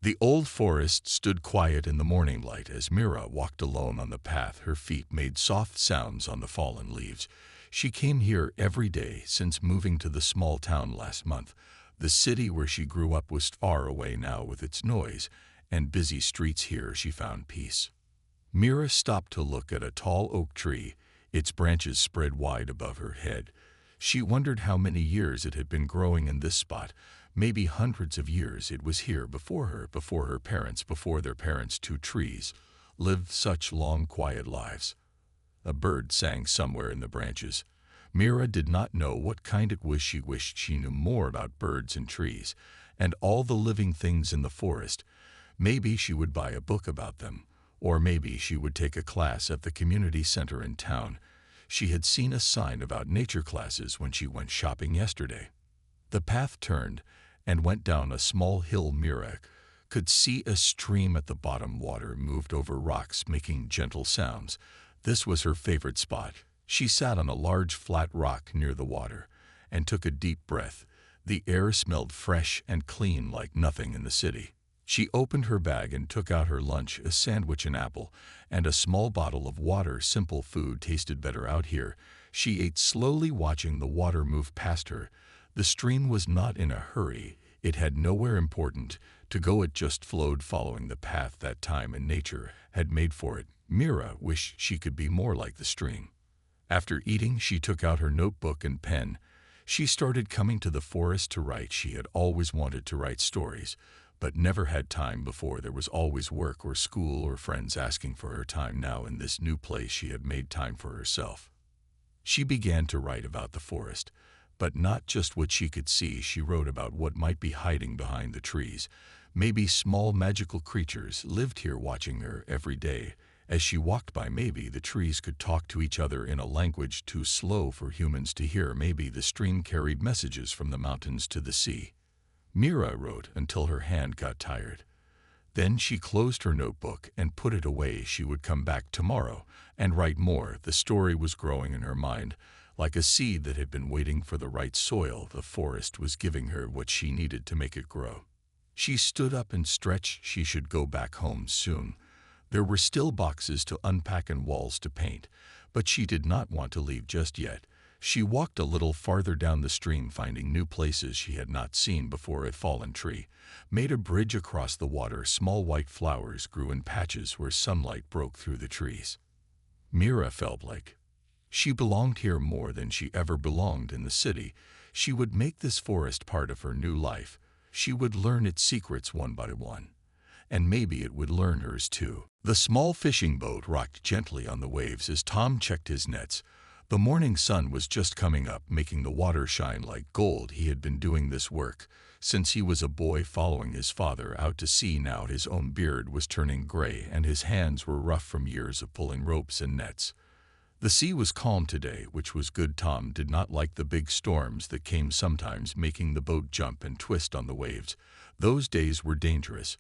The old forest stood quiet in the morning light as Mira walked alone on the path. Her feet made soft sounds on the fallen leaves. She came here every day since moving to the small town last month. The city where she grew up was far away now with its noise and busy streets. Here she found peace. Mira stopped to look at a tall oak tree, its branches spread wide above her head. She wondered how many years it had been growing in this spot. Maybe hundreds of years. It was here before her parents, before their parents. Two trees lived such long, quiet lives. A bird sang somewhere in the branches. Mira did not know what kind it was. She wished she knew more about birds and trees and all the living things in the forest. Maybe she would buy a book about them, or maybe she would take a class at the community center in town. She had seen a sign about nature classes when she went shopping yesterday. The path turned and went down a small hill. Mira could see a stream at the bottom. Water moved over rocks, making gentle sounds. This was her favorite spot. She sat on a large flat rock near the water and took a deep breath. The air smelled fresh and clean like nothing in the city. She opened her bag and took out her lunch, a sandwich, an apple, and a small bottle of water. Simple food tasted better out here. She ate slowly, watching the water move past her. The stream was not in a hurry. It had nowhere important to go. It just flowed, following the path that time and nature had made for it. Mira wished she could be more like the stream. After eating, she took out her notebook and pen. She started coming to the forest to write. She had always wanted to write stories, but never had time before. There was always work or school or friends asking for her time. Now in this new place, she had made time for herself. She began to write about the forest, but not just what she could see. She wrote about what might be hiding behind the trees. Maybe small magical creatures lived here, watching her every day. As she walked by, maybe the trees could talk to each other in a language too slow for humans to hear. Maybe the stream carried messages from the mountains to the sea. Mira wrote until her hand got tired. Then she closed her notebook and put it away. She would come back tomorrow and write more. The story was growing in her mind, like a seed that had been waiting for the right soil. The forest was giving her what she needed to make it grow. She stood up and stretched. She should go back home soon. There were still boxes to unpack and walls to paint, but she did not want to leave just yet. She walked a little farther down the stream, finding new places she had not seen before. A fallen tree made a bridge across the water. Small white flowers grew in patches where sunlight broke through the trees. Mira felt like she belonged here more than she ever belonged in the city. She would make this forest part of her new life. She would learn its secrets one by one, and maybe it would learn hers too. The small fishing boat rocked gently on the waves as Tom checked his nets. The morning sun was just coming up, making the water shine like gold. He had been doing this work since he was a boy, following his father out to sea. Now his own beard was turning gray and his hands were rough from years of pulling ropes and nets. The sea was calm today, which was good. Tom did not like the big storms that came sometimes, making the boat jump and twist on the waves. Those days were dangerous,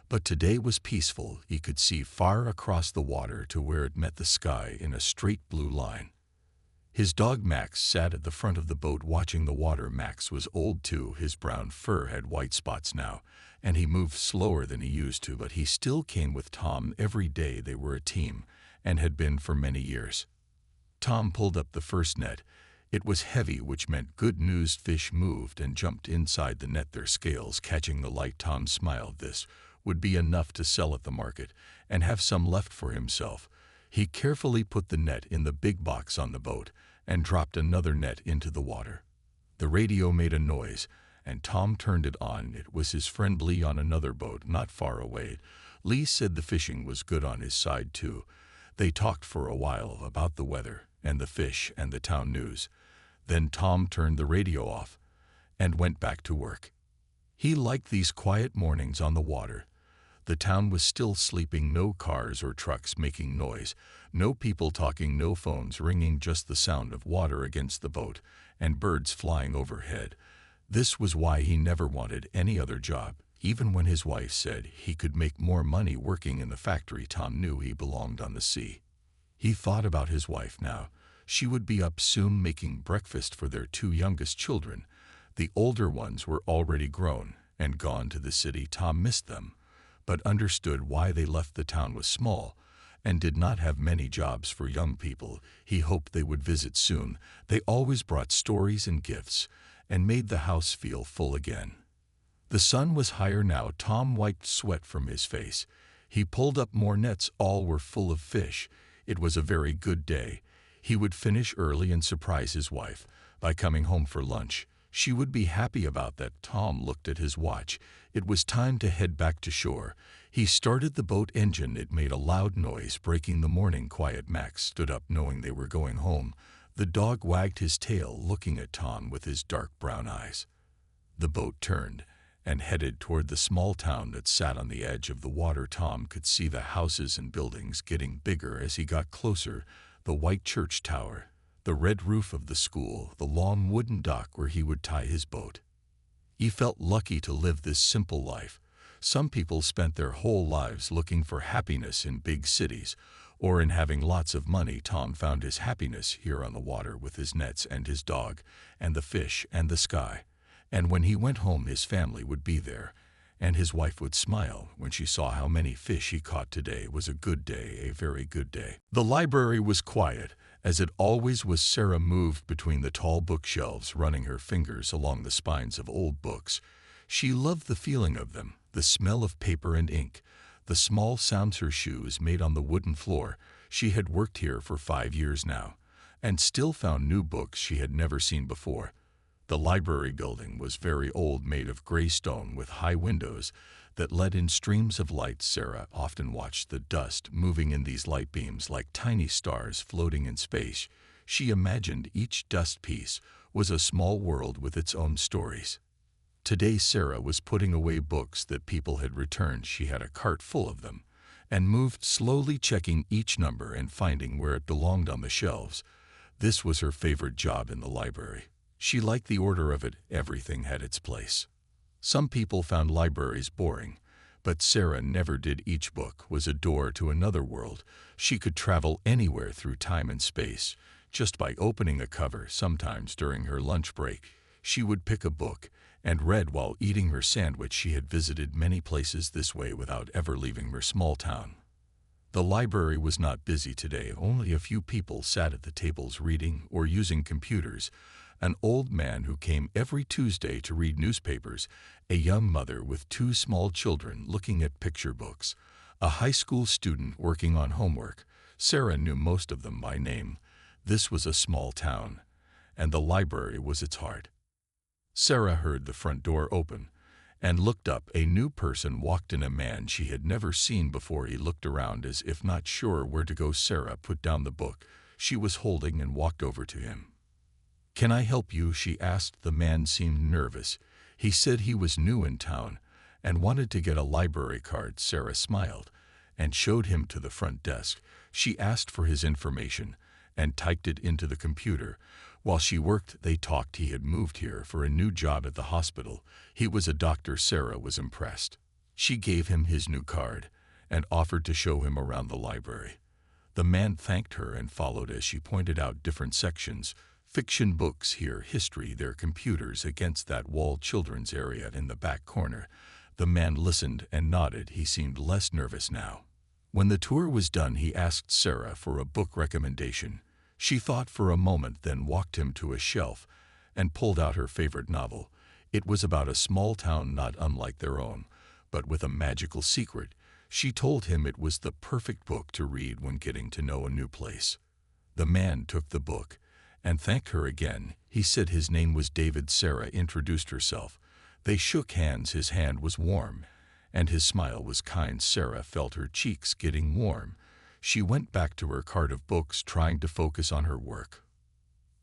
but today was peaceful. He could see far across the water to where it met the sky in a straight blue line. His dog Max sat at the front of the boat watching the water. Max was old too. His brown fur had white spots now, and he moved slower than he used to, but he still came with Tom every day. They were a team and had been for many years. Tom pulled up the first net. It was heavy, which meant good news. Fish moved and jumped inside the net, their scales catching the light. Tom smiled. This would be enough to sell at the market and have some left for himself. He carefully put the net in the big box on the boat and dropped another net into the water. The radio made a noise, and Tom turned it on. It was his friend Lee on another boat not far away. Lee said the fishing was good on his side too. They talked for a while about the weather and the fish and the town news. Then Tom turned the radio off and went back to work. He liked these quiet mornings on the water. The town was still sleeping, no cars or trucks making noise, no people talking, no phones ringing, just the sound of water against the boat and birds flying overhead. This was why he never wanted any other job. Even when his wife said he could make more money working in the factory, Tom knew he belonged on the sea. He thought about his wife now. She would be up soon making breakfast for their two youngest children. The older ones were already grown and gone to the city. Tom missed them. but understood why they left. The town was small and did not have many jobs for young people. He hoped they would visit soon. They always brought stories and gifts and made the house feel full again. The sun was higher now. Tom wiped sweat from his face. He pulled up more nets. All were full of fish. It was a very good day. He would finish early and surprise his wife by coming home for lunch. She would be happy about that. Tom looked at his watch. It was time to head back to shore. He started the boat engine. It made a loud noise, breaking the morning quiet. Max stood up knowing they were going home. The dog wagged his tail, looking at Tom with his dark brown eyes. The boat turned and headed toward the small town that sat on the edge of the water. Tom could see the houses and buildings getting bigger as he got closer. The white church tower, the red roof of the school, the long wooden dock where he would tie his boat. He felt lucky to live this simple life. Some people spent their whole lives looking for happiness in big cities or in having lots of money. Tom found his happiness here on the water with his nets and his dog and the fish and the sky. And when he went home, his family would be there, and his wife would smile when she saw how many fish he caught. Today was a good day, a very good day. The library was quiet, as it always was. Sarah moved between the tall bookshelves, running her fingers along the spines of old books. She loved the feeling of them, the smell of paper and ink, the small sounds her shoes made on the wooden floor. She had worked here for 5 years now, and still found new books she had never seen before. The library building was very old, made of gray stone with high windows that let in streams of light. Sarah often watched the dust moving in these light beams like tiny stars floating in space. She imagined each dust piece was a small world with its own stories. Today Sarah was putting away books that people had returned. She had a cart full of them and moved slowly, checking each number and finding where it belonged on the shelves. This was her favorite job in the library. She liked the order of it. Everything had its place. Some people found libraries boring, but Sarah never did. Each book was a door to another world. She could travel anywhere through time and space just by opening a cover. Sometimes during her lunch break, she would pick a book and read while eating her sandwich. She had visited many places this way without ever leaving her small town. The library was not busy today. Only a few people sat at the tables reading or using computers. An old man who came every Tuesday to read newspapers, a young mother with 2 small children looking at picture books, a high school student working on homework. Sarah knew most of them by name. This was a small town, and the library was its heart. Sarah heard the front door open and looked up. A new person walked in, a man she had never seen before. He looked around as if not sure where to go. Sarah put down the book she was holding and walked over to him. "Can I help you?" she asked. The man seemed nervous. He said he was new in town and wanted to get a library card. Sarah smiled and showed him to the front desk. She asked for his information and typed it into the computer. While she worked, they talked. He had moved here for a new job at the hospital. He was a doctor. Sarah was impressed. She gave him his new card and offered to show him around the library. The man thanked her and followed as she pointed out different sections. Fiction books here, history, their computers against that wall, children's area in the back corner. The man listened and nodded. He seemed less nervous now. When the tour was done, he asked Sarah for a book recommendation. She thought for a moment, then walked him to a shelf and pulled out her favorite novel. It was about a small town not unlike their own, but with a magical secret. She told him it was the perfect book to read when getting to know a new place. The man took the book and thanked her again. He said his name was David. Sarah introduced herself. They shook hands. His hand was warm, and his smile was kind. Sarah felt her cheeks getting warm. She went back to her cart of books, trying to focus on her work.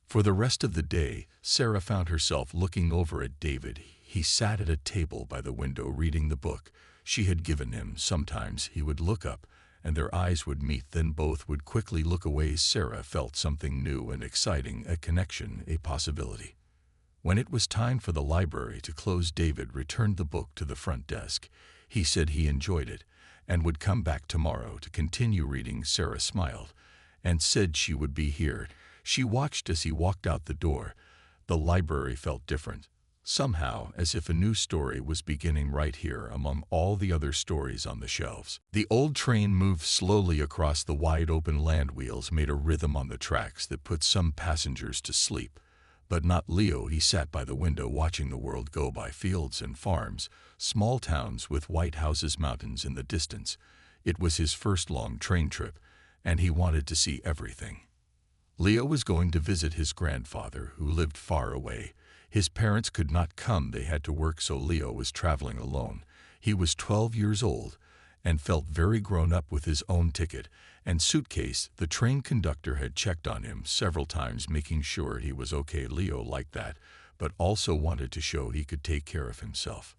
For the rest of the day, Sarah found herself looking over at David. He sat at a table by the window reading the book she had given him. Sometimes he would look up, and their eyes would meet, then both would quickly look away. Sarah felt something new and exciting, a connection, a possibility. When it was time for the library to close, David returned the book to the front desk. He said he enjoyed it and would come back tomorrow to continue reading. Sarah smiled and said she would be here. She watched as he walked out the door. The library felt different. somehow as if a new story was beginning right here among all the other stories on the shelves. The old train moved slowly across the wide-open land. Wheels made a rhythm on the tracks that put some passengers to sleep. But not Leo. He sat by the window watching the world go by, fields and farms, small towns with white houses, mountains in the distance. It was his first long train trip, and he wanted to see everything. Leo was going to visit his grandfather, who lived far away. His parents could not come, they had to work, so Leo was traveling alone. He was 12 years old and felt very grown up with his own ticket and suitcase. The train conductor had checked on him several times, making sure he was okay. Leo liked that, but also wanted to show he could take care of himself.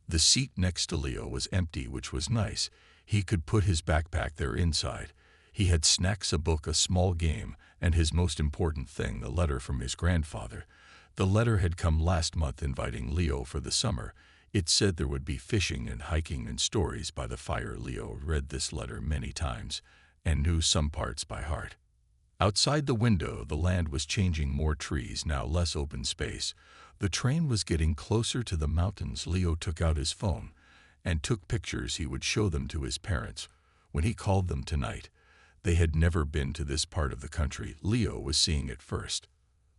The seat next to Leo was empty, which was nice. He could put his backpack there inside. He had snacks, a book, a small game, and his most important thing, a letter from his grandfather. The letter had come last month inviting Leo for the summer. It said there would be fishing and hiking and stories by the fire. Leo read this letter many times and knew some parts by heart. Outside the window, the land was changing, more trees, now less open space. The train was getting closer to the mountains. Leo took out his phone and took pictures. He would show them to his parents when he called them tonight. They had never been to this part of the country. Leo was seeing it first.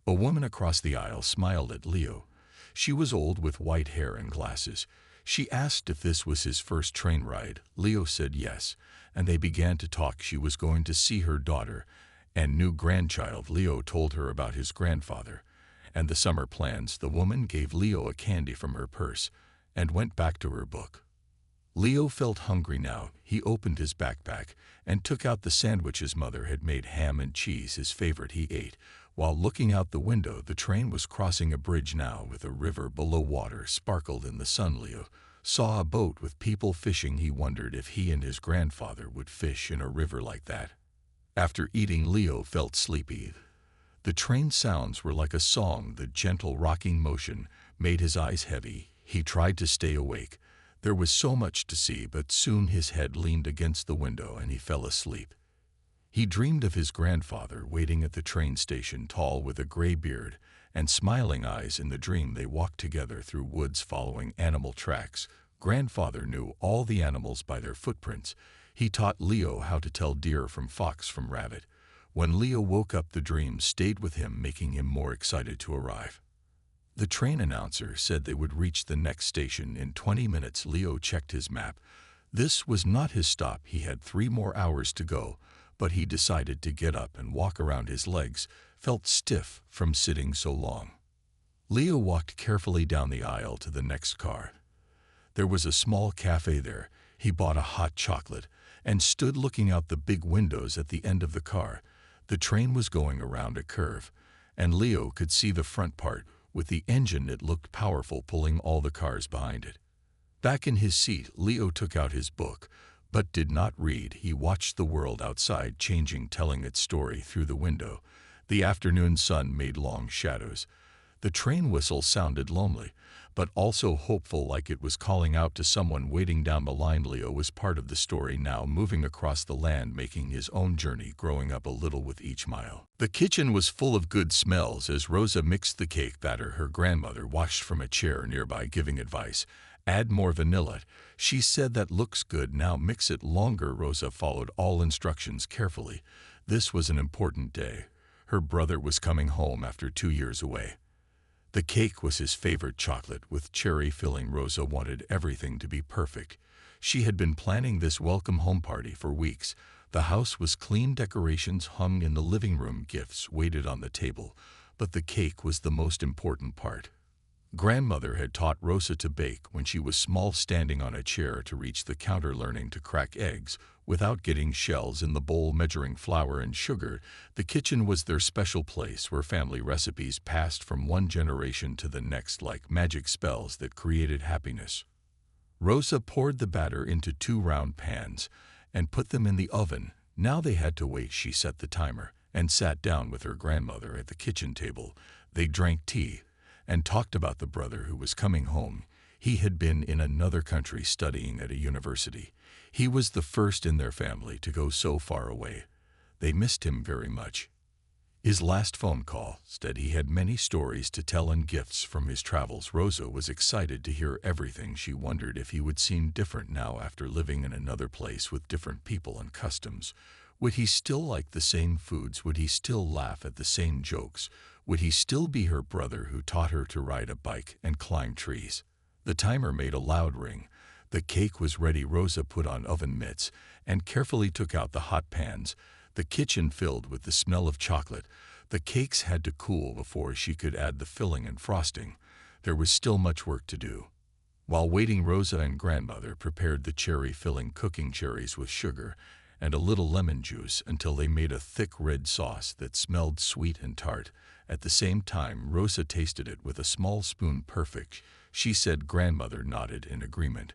A woman across the aisle smiled at Leo. She was old with white hair and glasses. She asked if this was his first train ride. Leo said yes, and they began to talk. She was going to see her daughter and new grandchild. Leo told her about his grandfather and the summer plans. The woman gave Leo a candy from her purse and went back to her book. Leo felt hungry now. He opened his backpack and took out the sandwich his mother had made, ham and cheese, his favorite. He ate while looking out the window. The train was crossing a bridge now with a river below. Water sparkled in the sun. Leo saw a boat with people fishing. He wondered if he and his grandfather would fish in a river like that. After eating, Leo felt sleepy. The train sounds were like a song. The gentle rocking motion made his eyes heavy. He tried to stay awake. There was so much to see, but soon his head leaned against the window and he fell asleep. He dreamed of his grandfather waiting at the train station, tall with a gray beard and smiling eyes. In the dream, they walked together through woods following animal tracks. Grandfather knew all the animals by their footprints. He taught Leo how to tell deer from fox, from rabbit. When Leo woke up, the dream stayed with him, making him more excited to arrive. The train announcer said they would reach the next station in 20 minutes. Leo checked his map. This was not his stop. He had 3 more hours to go, but he decided to get up and walk around. His legs felt stiff from sitting so long. Leo walked carefully down the aisle to the next car. There was a small cafe there. He bought a hot chocolate and stood looking out the big windows at the end of the car. The train was going around a curve, and Leo could see the front part with the engine. It looked powerful, pulling all the cars behind it. Back in his seat, Leo took out his book, but did not read. He watched the world outside changing, telling its story through the window. The afternoon sun made long shadows. The train whistle sounded lonely, but also hopeful, like it was calling out to someone waiting down the line. Leo was part of the story now, moving across the land, making his own journey, growing up a little with each mile. The kitchen was full of good smells as Rosa mixed the cake batter. Her grandmother watched from a chair nearby, giving advice. Add more vanilla. She said, that looks good, now mix it longer. Rosa followed all instructions carefully. This was an important day. Her brother was coming home after 2 years away. The cake was his favorite, chocolate with cherry filling. Rosa wanted everything to be perfect. She had been planning this welcome home party for weeks. The house was clean, decorations hung in the living room, gifts waited on the table, but the cake was the most important part. Grandmother had taught Rosa to bake when she was small, standing on a chair to reach the counter, learning to crack eggs without getting shells in the bowl, measuring flour and sugar. The kitchen was their special place where family recipes passed from one generation to the next like magic spells that created happiness. Rosa poured the batter into 2 round pans and put them in the oven. Now they had to wait. She set the timer and sat down with her grandmother at the kitchen table. They drank tea and talked about the brother who was coming home. He had been in another country studying at a university. He was the first in their family to go so far away. They missed him very much. His last phone call said he had many stories to tell and gifts from his travels. Rosa was excited to hear everything. She wondered if he would seem different now after living in another place with different people and customs. Would he still like the same foods? Would he still laugh at the same jokes? Would he still be her brother who taught her to ride a bike and climb trees? The timer made a loud ring. The cake was ready. Rosa put on oven mitts and carefully took out the hot pans. The kitchen filled with the smell of chocolate. The cakes had to cool before she could add the filling and frosting. There was still much work to do. While waiting, Rosa and grandmother prepared the cherry filling, cooking cherries with sugar and a little lemon juice until they made a thick red sauce that smelled sweet and tart. At the same time, Rosa tasted it with a small spoon. Perfect, she said. Grandmother nodded in agreement.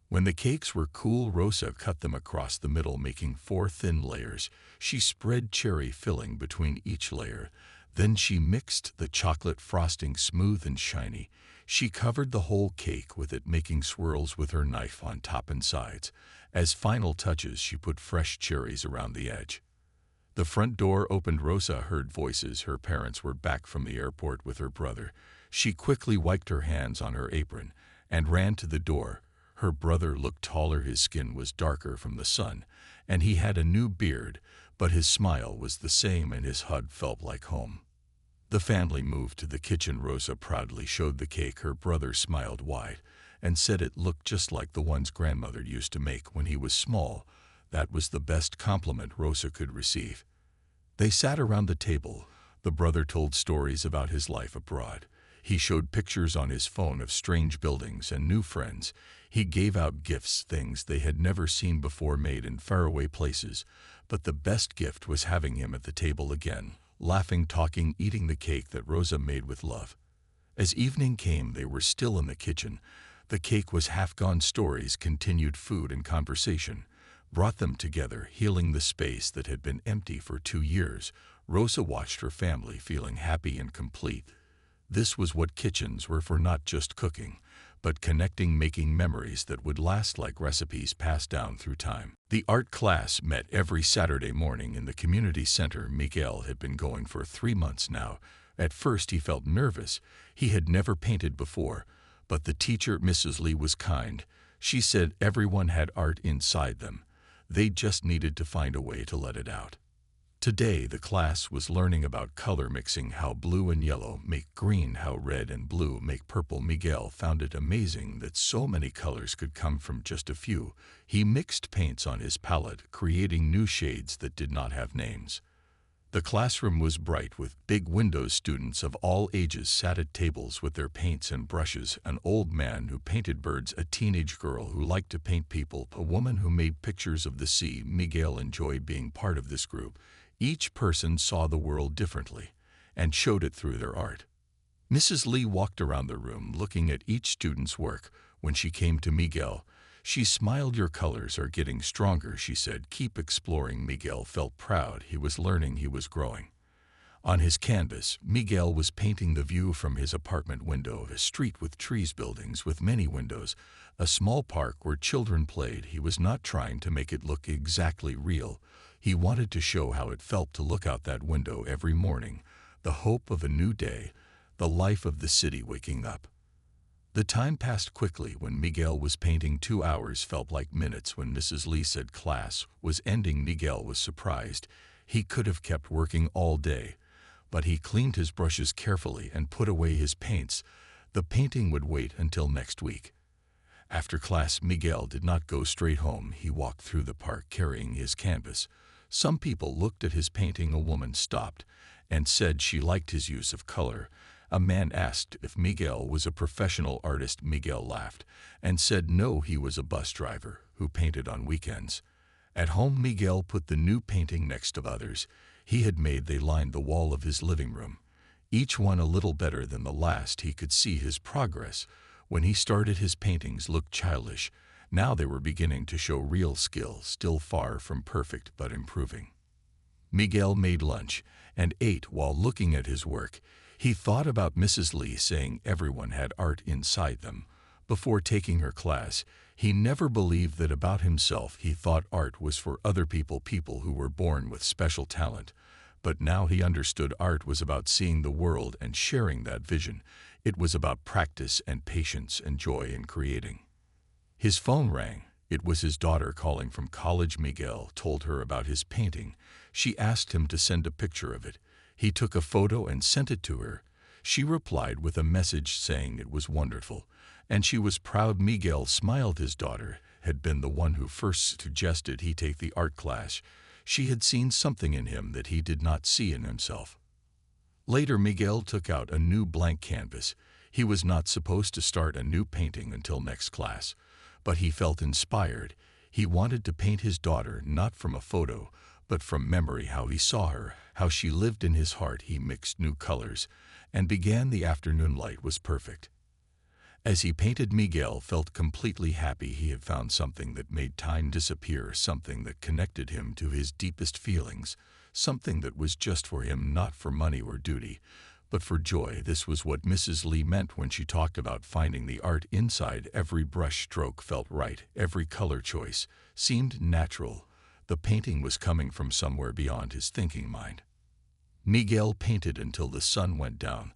When the cakes were cool, Rosa cut them across the middle, making 4 thin layers. She spread cherry filling between each layer. Then she mixed the chocolate frosting smooth and shiny. She covered the whole cake with it, making swirls with her knife on top and sides. As final touches, she put fresh cherries around the edge. The front door opened. Rosa heard voices. Her parents were back from the airport with her brother. She quickly wiped her hands on her apron and ran to the door. Her brother looked taller. His skin was darker from the sun, and he had a new beard, but his smile was the same and his hug felt like home. The family moved to the kitchen. Rosa proudly showed the cake. Her brother smiled wide and said it looked just like the ones grandmother used to make when he was small. That was the best compliment Rosa could receive. They sat around the table. The brother told stories about his life abroad. He showed pictures on his phone of strange buildings and new friends. He gave out gifts, things they had never seen before, made in faraway places. But the best gift was having him at the table again, laughing, talking, eating the cake that Rosa made with love. As evening came, they were still in the kitchen. The cake was half gone. Stories continued. Food and conversation brought them together, healing the space that had been empty for 2 years. Rosa watched her family, feeling happy and complete. This was what kitchens were for, not just cooking, but connecting, making memories that would last like recipes passed down through time. The art class met every Saturday morning in the community center. Miguel had been going for 3 months now. At first he felt nervous. He had never painted before, but the teacher, Mrs. Lee, was kind. She said everyone had art inside them. They just needed to find a way to let it out. Today the class was learning about color mixing, how blue and yellow make green, how red and blue make purple. Miguel found it amazing that so many colors could come from just a few. He mixed paints on his palette, creating new shades that did not have names. The classroom was bright with big windows. Students of all ages sat at tables with their paints and brushes. An old man who painted birds, a teenage girl who liked to paint people, a woman who made pictures of the sea. Miguel enjoyed being part of this group. Each person saw the world differently and showed it through their art. Mrs. Lee walked around the room looking at each student's work. When she came to Miguel, she smiled. "Your colors are getting stronger," she said. "Keep exploring." Miguel felt proud. He was learning, he was growing. On his canvas, Miguel was painting the view from his apartment window, a street with trees, buildings with many windows, a small park where children played. He was not trying to make it look exactly real. He wanted to show how it felt to look out that window every morning, the hope of a new day, the life of the city waking up. The time passed quickly when Miguel was painting. 2 hours felt like minutes. When Mrs. Lee said class was ending, Miguel was surprised. He could have kept working all day, but he cleaned his brushes carefully and put away his paints. The painting would wait until next week. After class, Miguel did not go straight home. He walked through the park carrying his canvas. Some people looked at his painting. A woman stopped and said she liked his use of color. A man asked if Miguel was a professional artist. Miguel laughed and said no, he was a bus driver who painted on weekends. At home, Miguel put the new painting next to others he had made. They lined the wall of his living room, each one a little better than the last. He could see his progress. When he started, his paintings looked childish. Now they were beginning to show real skill, still far from perfect but improving. Miguel made lunch and ate while looking at his work. He thought about Mrs. Lee saying everyone had art inside them. Before taking her class, he never believed that about himself. He thought art was for other people, people who were born with special talent. But now he understood art was about seeing the world and sharing that vision. It was about practice and patience and joy in creating. His phone rang. It was his daughter calling from college. Miguel told her about his painting. She asked him to send a picture of it. He took a photo and sent it to her. She replied with a message saying it was wonderful, and she was proud. Miguel smiled. His daughter had been the one who first suggested he take the art class. She had seen something in him that he did not see in himself. Later, Miguel took out a new blank canvas. He was not supposed to start a new painting until next class, but he felt inspired. He wanted to paint his daughter not from a photo, but from memory, how he saw her, how she lived in his heart. He mixed new colors and began. The afternoon light was perfect. As he painted, Miguel felt completely happy. He had found something that made time disappear, something that connected him to his deepest feelings, something that was just for him, not for money or duty, but for joy. This was what Mrs. Lee meant when she talked about finding the art inside. Every brush stroke felt right, every color choice seemed natural. The painting was coming from somewhere beyond his thinking mind. Miguel painted until the sun went down.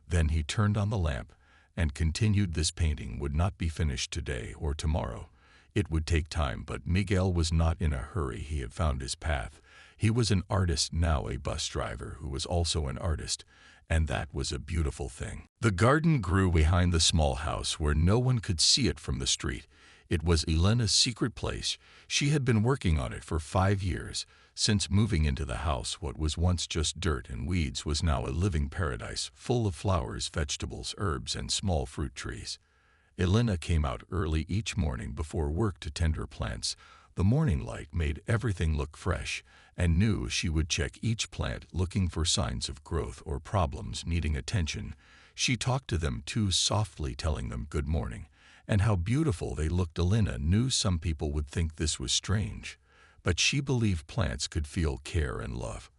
Then he turned on the lamp and continued. This painting would not be finished today or tomorrow. It would take time, but Miguel was not in a hurry. He had found his path. He was an artist now, a bus driver who was also an artist, and that was a beautiful thing. The garden grew behind the small house where no one could see it from the street. It was Elena's secret place. She had been working on it for 5 years. Since moving into the house, what was once just dirt and weeds was now a living paradise, full of flowers, vegetables, herbs, and small fruit trees. Elena came out early each morning before work to tend her plants. The morning light made everything look fresh, and knew she would check each plant, looking for signs of growth or problems needing attention. She talked to them too softly, telling them good morning, and how beautiful they looked. Elena knew some people would think this was strange, but she believed plants could feel care and love.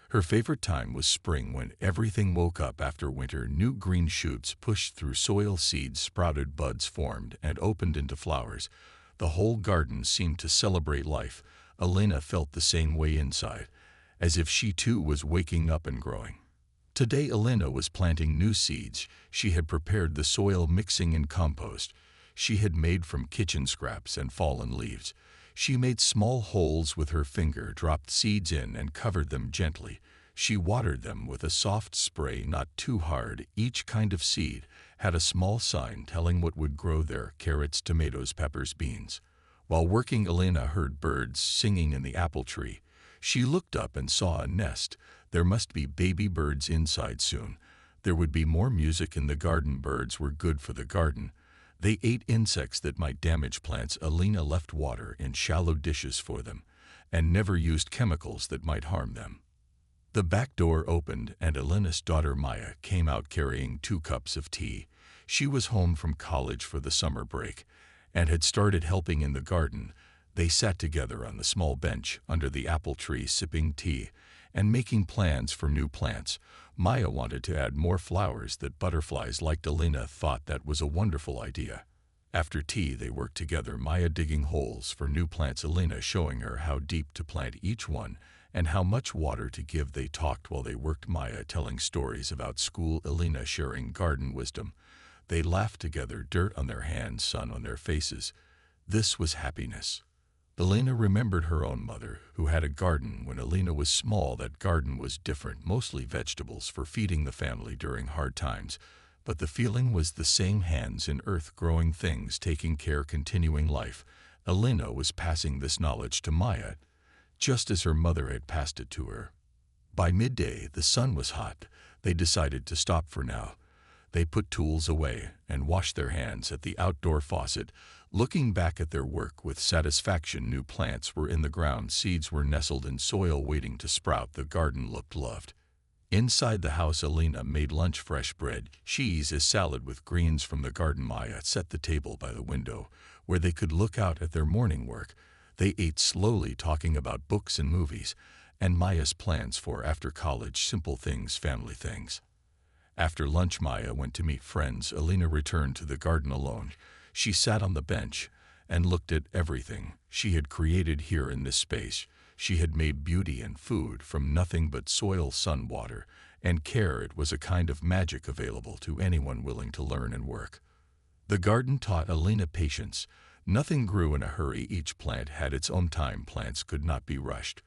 Her favorite time was spring, when everything woke up after winter. New green shoots pushed through soil, seeds sprouted, buds formed, and opened into flowers. The whole garden seemed to celebrate life. Elena felt the same way inside, as if she too was waking up and growing. Today Elena was planting new seeds. She had prepared the soil, mixing in compost she had made from kitchen scraps and fallen leaves. She made small holes with her finger, dropped seeds in, and covered them gently. She watered them with a soft spray, not too hard. Each kind of seed had a small sign telling what would grow there: carrots, tomatoes, peppers, beans. While working, Elena heard birds singing in the apple tree. She looked up and saw a nest. There must be baby birds inside soon. There would be more music in the garden. Birds were good for the garden. They ate insects that might damage plants. Elena left water in shallow dishes for them, and never used chemicals that might harm them. The back door opened, and Elena's daughter Maya came out carrying 2 cups of tea. She was home from college for the summer break, and had started helping in the garden. They sat together on the small bench under the apple tree, sipping tea and making plans for new plants. Maya wanted to add more flowers that butterflies liked. Elena thought that was a wonderful idea. After tea, they worked together, Maya digging holes for new plants, Elena showing her how deep to plant each one and how much water to give. They talked while they worked, Maya telling stories about school, Elena sharing garden wisdom. They laughed together, dirt on their hands, sun on their faces. This was happiness. Elena remembered her own mother, who had a garden when Elena was small. That garden was different, mostly vegetables for feeding the family during hard times. But the feeling was the same: hands in earth, growing things, taking care, continuing life. Elena was passing this knowledge to Maya, just as her mother had passed it to her. By midday, the sun was hot. They decided to stop for now. They put tools away and washed their hands at the outdoor faucet, looking back at their work with satisfaction. New plants were in the ground. Seeds were nestled in soil, waiting to sprout. The garden looked loved. Inside the house, Elena made lunch: fresh bread, cheese, a salad with greens from the garden. Maya set the table by the window, where they could look out at their morning work. They ate slowly, talking about books and movies, and Maya's plans for after college, simple things, family things. After lunch, Maya went to meet friends. Elena returned to the garden alone. She sat on the bench and looked at everything she had created here in this space. She had made beauty and food from nothing but soil, sun, water, and care. It was a kind of magic available to anyone willing to learn and work. The garden taught Elena patience. Nothing grew in a hurry. Each plant had its own time. Plants could not be rushed,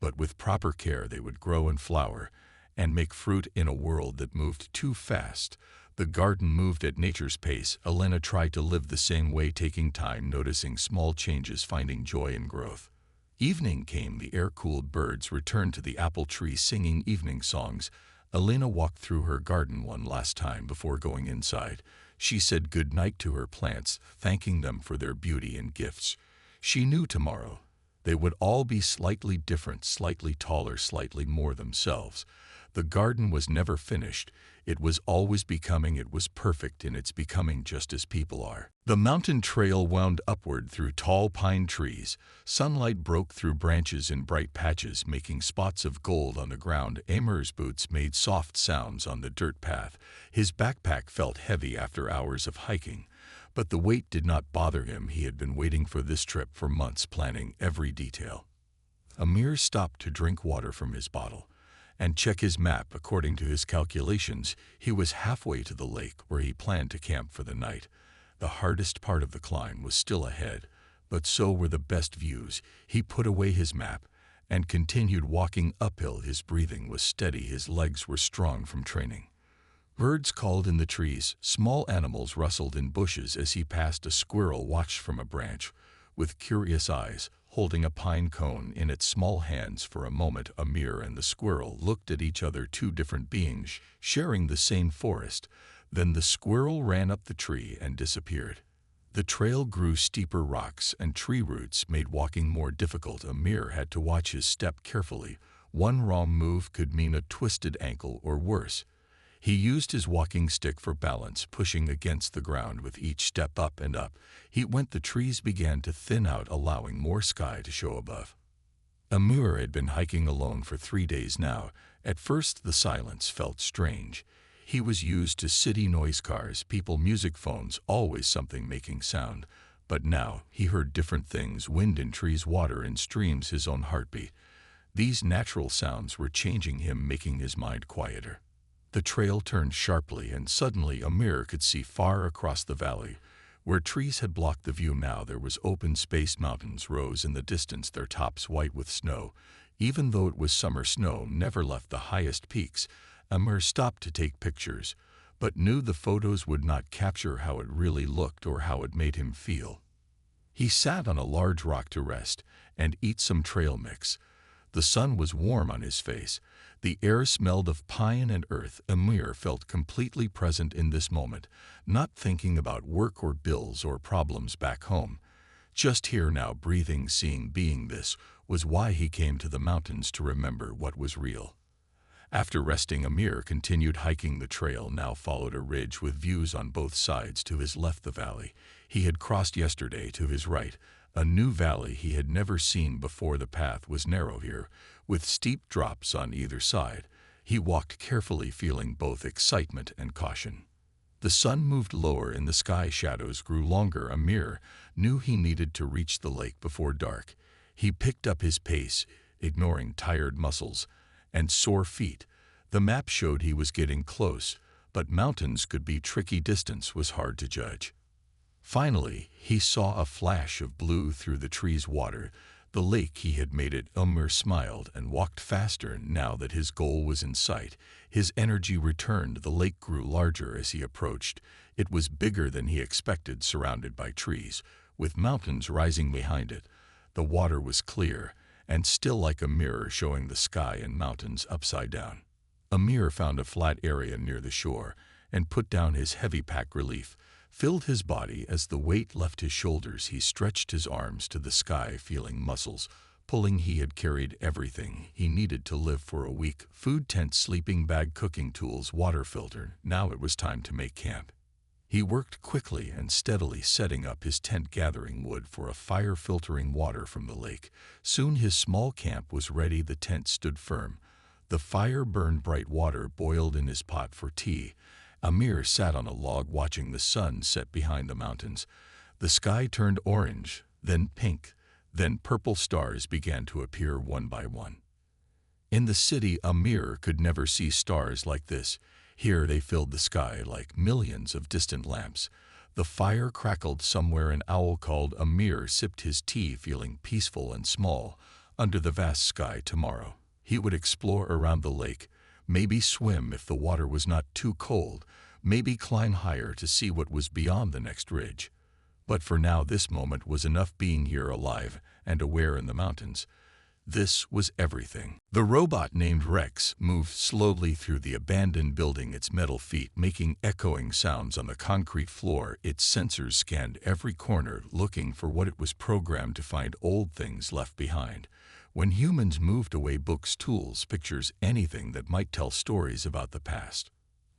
but with proper care they would grow and flower and make fruit in a world that moved too fast. The garden moved at nature's pace. Elena tried to live the same way, taking time, noticing small changes, finding joy in growth. Evening came. The air-cooled birds returned to the apple tree singing evening songs. Elena walked through her garden one last time before going inside. She said good night to her plants, thanking them for their beauty and gifts. She knew tomorrow they would all be slightly different, slightly taller, slightly more themselves. The garden was never finished. It was always becoming. It was perfect in its becoming, just as people are. The mountain trail wound upward through tall pine trees. Sunlight broke through branches in bright patches, making spots of gold on the ground. Amir's boots made soft sounds on the dirt path. His backpack felt heavy after hours of hiking, but the weight did not bother him. He had been waiting for this trip for months, planning every detail. Amir stopped to drink water from his bottle and check his map. According to his calculations, he was halfway to the lake where he planned to camp for the night. The hardest part of the climb was still ahead, but so were the best views. He put away his map and continued walking uphill. His breathing was steady, his legs were strong from training. Birds called in the trees, small animals rustled in bushes. As he passed, a squirrel watched from a branch with curious eyes, holding a pine cone in its small hands. For a moment, Amir and the squirrel looked at each other, two different beings sharing the same forest. Then the squirrel ran up the tree and disappeared. The trail grew steeper. Rocks and tree roots made walking more difficult. Amir had to watch his step carefully. One wrong move could mean a twisted ankle or worse. He used his walking stick for balance, pushing against the ground with each step. Up and up he went. The trees began to thin out, allowing more sky to show above. Amir had been hiking alone for 3 days now. At first the silence felt strange. He was used to city noise, cars, people, music, phones, always something making sound. But now he heard different things: wind in trees, water in streams, his own heartbeat. These natural sounds were changing him, making his mind quieter. The trail turned sharply, and suddenly Amir could see far across the valley. Where trees had blocked the view, now there was open space. Mountains rose in the distance, their tops white with snow. Even though it was summer, snow never left the highest peaks. Amir stopped to take pictures, but knew the photos would not capture how it really looked or how it made him feel. He sat on a large rock to rest and eat some trail mix. The sun was warm on his face. The air smelled of pine and earth. Amir felt completely present in this moment, not thinking about work or bills or problems back home. Just here now, breathing, seeing, being. This was why he came to the mountains, to remember what was real. After resting, Amir continued hiking. The trail now followed a ridge with views on both sides. To his left, the valley he had crossed yesterday. To his right, a new valley he had never seen before. The path was narrow here, with steep drops on either side. He walked carefully, feeling both excitement and caution. The sun moved lower in the sky, shadows grew longer. Amir knew he needed to reach the lake before dark. He picked up his pace, ignoring tired muscles and sore feet. The map showed he was getting close, but mountains could be tricky. Distance was hard to judge. Finally, he saw a flash of blue through the trees. Water. The lake, he had made it. Amir smiled and walked faster. Now that his goal was in sight, his energy returned. The lake grew larger as he approached. It was bigger than he expected, surrounded by trees, with mountains rising behind it. The water was clear and still, like a mirror, showing the sky and mountains upside down. Amir found a flat area near the shore and put down his heavy pack. Relief filled his body as the weight left his shoulders. He stretched his arms to the sky, feeling muscles pulling. He had carried everything he needed to live for a week: food, tent, sleeping bag, cooking tools, water filter. Now it was time to make camp. He worked quickly and steadily, setting up his tent, gathering wood for a fire, filtering water from the lake. Soon his small camp was ready. The tent stood firm. The fire burned, bright water boiled in his pot for tea. Amir sat on a log, watching the sun set behind the mountains. The sky turned orange, then pink, Then purple stars began to appear one by one. In the city, a mirror could never see stars like this. Here they filled the sky like millions of distant lamps. The fire crackled somewhere. An owl called Amir sipped his tea, feeling peaceful and small. Under the vast sky tomorrow, he would explore around the lake, maybe swim if the water was not too cold, maybe climb higher to see what was beyond the next ridge. But for now, this moment was enough, being here alive and aware in the mountains. This was everything. The robot named Rex moved slowly through the abandoned building, its metal feet making echoing sounds on the concrete floor. Its sensors scanned every corner, looking for what it was programmed to find: old things left behind. When humans moved away, books, tools, pictures, anything that might tell stories about the past.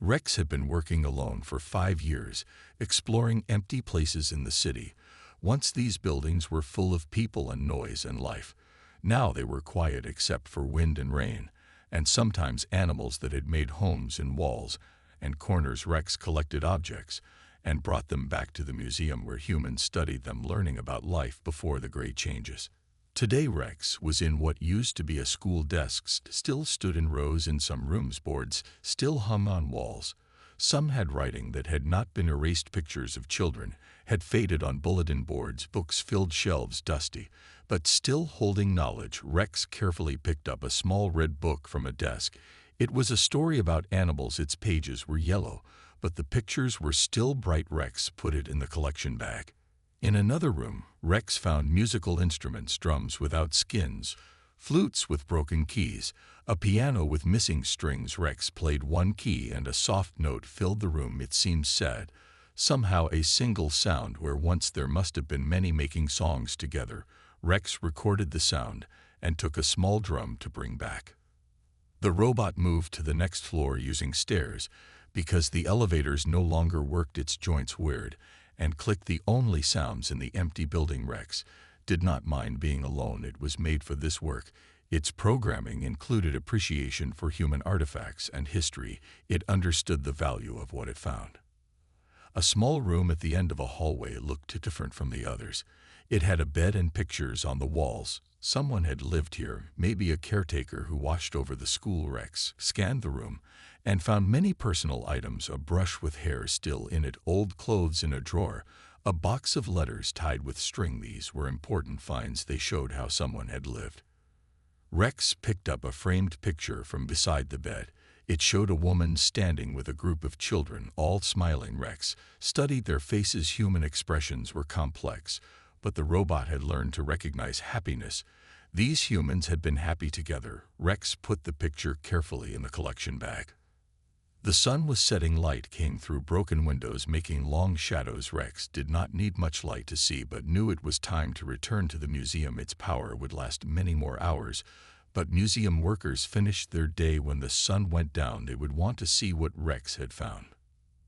Rex had been working alone for 5 years, exploring empty places in the city. Once these buildings were full of people and noise and life. Now they were quiet except for wind and rain, and sometimes animals that had made homes in walls and corners. Rex collected objects and brought them back to the museum where humans studied them, learning about life before the great changes. Today Rex was in what used to be a school. Desks still stood in rows in some rooms, boards still hung on walls. Some had writing that had not been erased. Pictures of children had faded on bulletin boards. Books filled shelves, dusty, but still holding knowledge. Rex carefully picked up a small red book from a desk. It was a story about animals. Its pages were yellow, but the pictures were still bright. Rex put it in the collection bag. In another room, Rex found musical instruments: drums without skins, flutes with broken keys, a piano with missing strings. Rex played one key and a soft note filled the room. It seemed sad. Somehow a single sound where once there must have been many making songs together. Rex recorded the sound and took a small drum to bring back. The robot moved to the next floor using stairs because the elevators no longer worked. Its joints whirred and clicked, the only sounds in the empty building. Rex did not mind being alone. It was made for this work. Its programming included appreciation for human artifacts and history. It understood the value of what it found. A small room at the end of a hallway looked different from the others. It had a bed and pictures on the walls. Someone had lived here, maybe a caretaker who watched over the school. Rex scanned the room and found many personal items: a brush with hair still in it, old clothes in a drawer, a box of letters tied with string. These were important finds. They showed how someone had lived. Rex picked up a framed picture from beside the bed. It showed a woman standing with a group of children, all smiling. Rex studied their faces. Human expressions were complex, but the robot had learned to recognize happiness. These humans had been happy together. Rex put the picture carefully in the collection bag. The sun was setting. Light came through broken windows, making long shadows. Rex did not need much light to see, but knew it was time to return to the museum. Its power would last many more hours. But museum workers finished their day when the sun went down. They would want to see what Rex had found.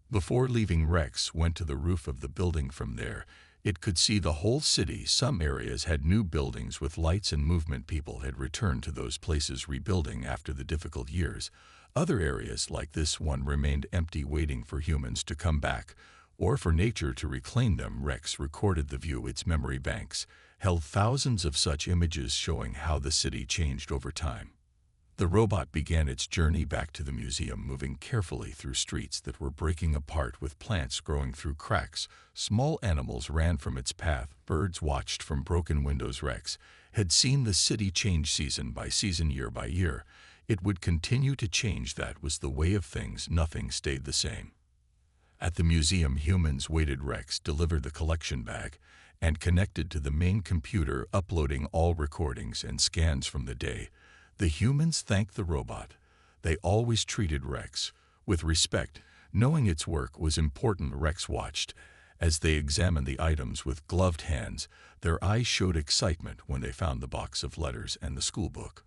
Before leaving, Rex went to the roof of the building. From there, it could see the whole city. Some areas had new buildings with lights and movement. People had returned to those places, rebuilding after the difficult years. Other areas, like this one, remained empty, waiting for humans to come back or for nature to reclaim them. Rex recorded the view. Its memory banks held thousands of such images, showing how the city changed over time. The robot began its journey back to the museum, moving carefully through streets that were breaking apart, with plants growing through cracks. Small animals ran from its path. Birds watched from broken windows. Rex had seen the city change season by season, year by year. It would continue to change. That was the way of things. Nothing stayed the same. At the museum, humans waited. Rex delivered the collection bag and connected to the main computer, uploading all recordings and scans from the day. The humans thanked the robot. They always treated Rex with respect, knowing its work was important. Rex watched as they examined the items with gloved hands. Their eyes showed excitement when they found the box of letters and the school book.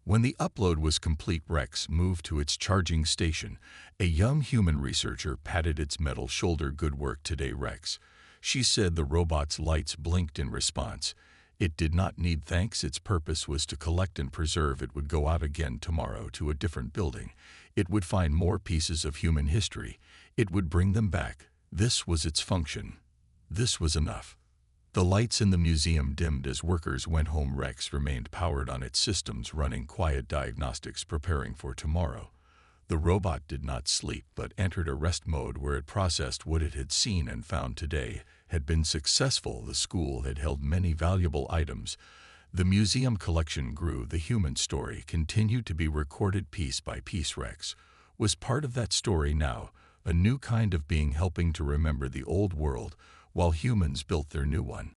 When the upload was complete, Rex moved to its charging station. A young human researcher patted its metal shoulder. "Good work today, Rex," she said. The robot's lights blinked in response. It did not need thanks. Its purpose was to collect and preserve. It would go out again tomorrow to a different building. It would find more pieces of human history. It would bring them back. This was its function. This was enough. The lights in the museum dimmed as workers went home. Rex remained powered on its systems, running quiet diagnostics, preparing for tomorrow. The robot did not sleep, but entered a rest mode where it processed what it had seen and found today had been successful. The school had held many valuable items. The museum collection grew. The human story continued to be recorded piece by piece. Rex was part of that story now, a new kind of being helping to remember the old world while humans built their new one.